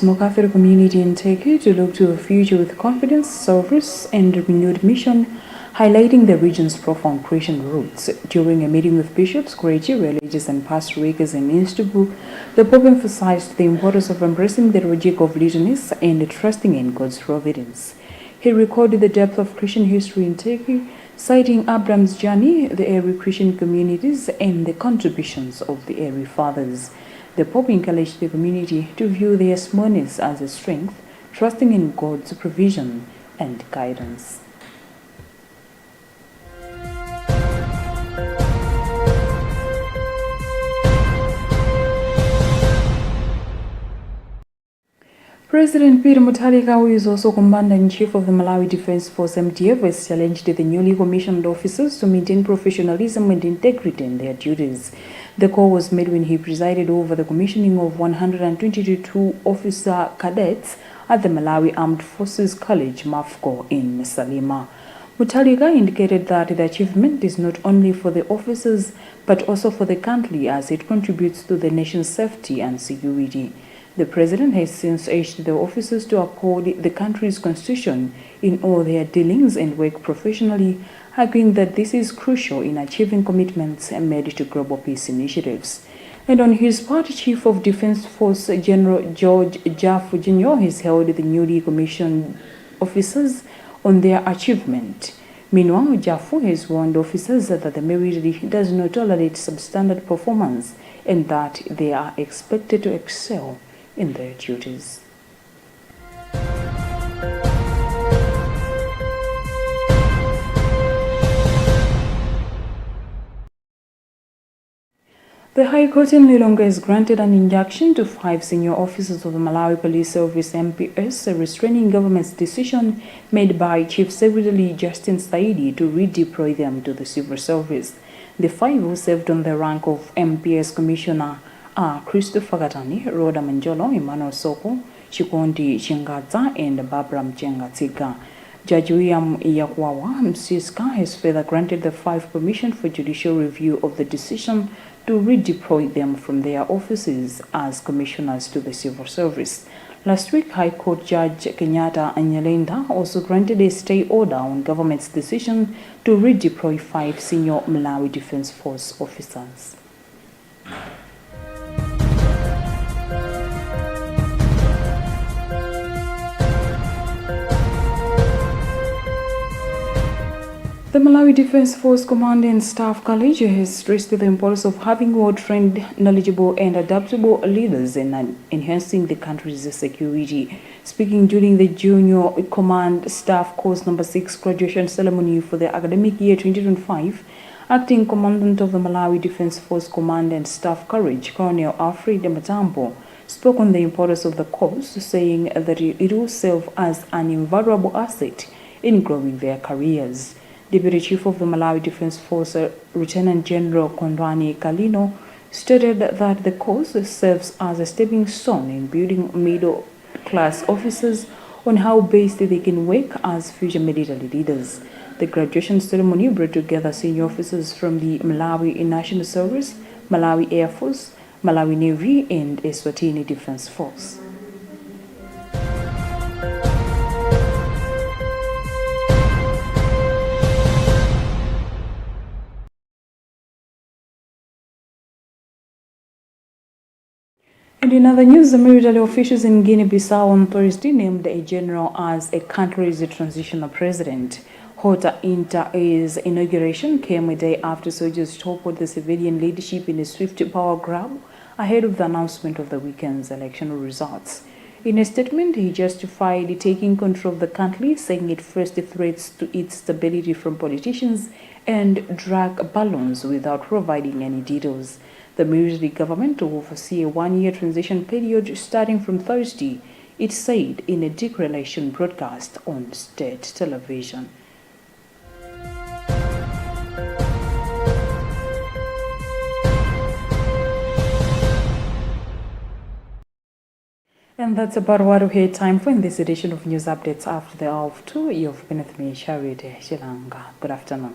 more Catholic community in Turkey to look to the future with confidence, service, and renewed mission, highlighting the region's profound Christian roots. During a meeting with bishops, clergy, religious, and pastoral workers in Istanbul, the Pope emphasized the importance of embracing the logic of litanies and trusting in God's providence. He recorded the depth of Christian history in Turkey, citing Abraham's journey, the early Christian communities, and the contributions of the early fathers. The Pope encouraged the community to view their smallness as a strength, trusting in God's provision and guidance. President Peter Mutharika, who is also Commander-in-Chief of the Malawi Defense Force MDF, has challenged the newly commissioned officers to maintain professionalism and integrity in their duties. The call was made when he presided over the commissioning of 122 officer cadets at the Malawi Armed Forces College, MAFCO, in Salima. Mutharika indicated that the achievement is not only for the officers but also for the country as it contributes to the nation's safety and security. The president has since urged the officers to uphold the country's constitution in all their dealings and work professionally, arguing that this is crucial in achieving commitments made to global peace initiatives. And on his part, Chief of Defense Force General George Jaffu Jr. has held the newly commissioned officers on their achievement. Meanwhile, Jaffu has warned officers that the military does not tolerate substandard performance and that they are expected to excel in their duties. The High Court in Lilongwe has granted an injunction to 5 senior officers of the Malawi Police Service MPS, restraining government's decision made by Chief Secretary Justin Saidi to redeploy them to the civil service. The 5 who served on the rank of MPS Commissioner are Christopher Gatani, Rhoda Manjolo, Emmanuel Soko, Chikondi Chingaza, and Barbara Mchengatika. Judge William Yakwawa Msiska has further granted the 5 permission for judicial review of the decision to redeploy them from their offices as commissioners to the civil service. Last week, High Court Judge Kenyatta Anyalenda also granted a stay order on government's decision to redeploy 5 senior Malawi Defense Force officers. The Malawi Defense Force Command and Staff College has stressed the importance of having well-trained, knowledgeable, and adaptable leaders in enhancing the country's security. Speaking during the Junior Command Staff Course No. 6 graduation ceremony for the academic year 2025, Acting Commandant of the Malawi Defense Force Command and Staff College, Colonel Alfred Matambo, spoke on the importance of the course, saying that it will serve as an invaluable asset in growing their careers. Deputy Chief of the Malawi Defense Force, Lieutenant General Kondwani Kalino, stated that the course serves as a stepping stone in building middle-class officers on how best they can work as future military leaders. The graduation ceremony brought together senior officers from the Malawi National Service, Malawi Air Force, Malawi Navy, and Eswatini Defense Force. And in other news, the military officials in Guinea-Bissau on Thursday named a general as a country's transitional president. Hota Inta's inauguration came a day after soldiers toppled the civilian leadership in a swift power grab ahead of the announcement of the weekend's election results. In a statement, he justified taking control of the country, saying it faced threats to its stability from politicians and drug balloons without providing any details. The military government will oversee a 1-year transition period starting from Thursday, it said in a declaration broadcast on state television. And that's about what we had time for in this edition of News Updates after the hour of 2. You've been with me, Charity Shilanga. Good afternoon.